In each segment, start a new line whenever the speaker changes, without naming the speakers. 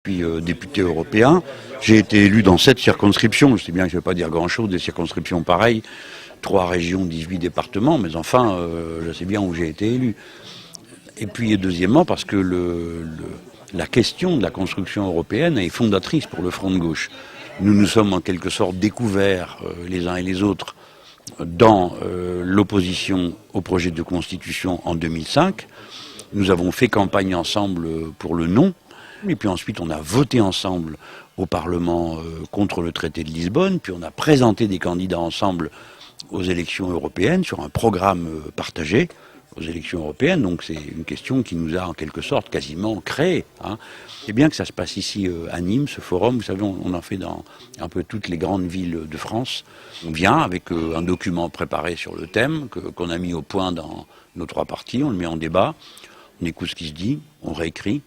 puis député européen. J'ai été élu dans 7 circonscriptions. Je sais bien que je ne vais pas dire grand-chose, des circonscriptions pareilles. 3 régions, 18 départements, mais enfin, je sais bien où j'ai été élu. Et puis, deuxièmement, parce que la question de la construction européenne est fondatrice pour le Front de gauche. Nous nous sommes en quelque sorte découverts, les uns et les autres, dans l'opposition au projet de constitution en 2005. Nous avons fait campagne ensemble pour le non. Et puis ensuite, on a voté ensemble au Parlement contre le traité de Lisbonne. Puis on a présenté des candidats ensemble aux élections européennes sur un programme partagé aux élections européennes. Donc c'est une question qui nous a en quelque sorte quasiment créé. C'est bien que ça se passe ici à Nîmes, ce forum. Vous savez, on en fait dans un peu toutes les grandes villes de France. On vient avec un document préparé sur le thème qu'on a mis au point dans nos 3 parties. On le met en débat, on écoute ce qui se dit, on réécrit.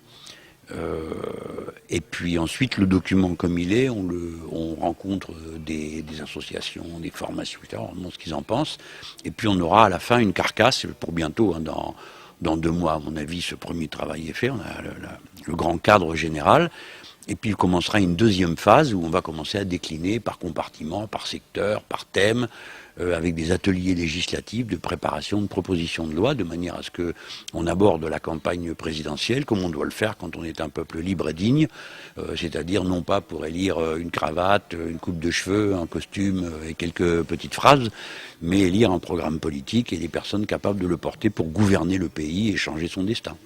Et puis ensuite, le document comme il est, on rencontre des associations, des formations, etc. On demande ce qu'ils en pensent. Et puis on aura à la fin une carcasse pour bientôt, dans 2 mois, à mon avis, ce premier travail est fait. On a le grand cadre général. Et puis il commencera une deuxième phase où on va commencer à décliner par compartiment, par secteur, par thème, avec des ateliers législatifs de préparation de propositions de loi, de manière à ce qu'on aborde la campagne présidentielle comme on doit le faire quand on est un peuple libre et digne, c'est-à-dire non pas pour élire une cravate, une coupe de cheveux, un costume et quelques petites phrases, mais élire un programme politique et des personnes capables de le porter pour gouverner le pays et changer son destin.